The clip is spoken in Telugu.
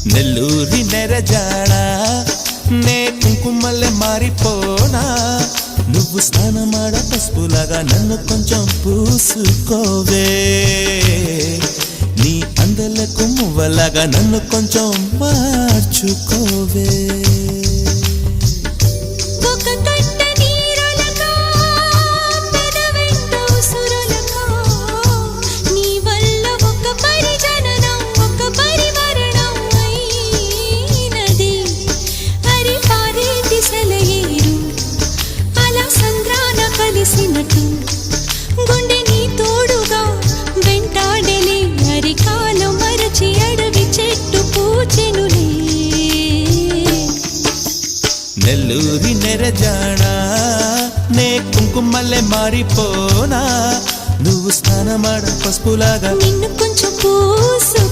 నెల్లూరి నెరజాడ నే కుంకుమల్లె మారిపోనా నువ్వు స్నానమాడ పసుపులాగా నన్ను కొంచెం పూసుకోవే నీ అందలకు మువ్వలాగా నన్ను కొంచెం మార్చుకోవే గుండె నీ తోడుగా వెంటాడలే అరికాలు మరచి అడవి చెట్టు పూచెనులే నెల్లూరి నెరజాడ నే కుంకుమల్లె మారిపోనా నువ్వు స్నానమాడ పసుపులాగా నిన్ను కొంచెం పూసు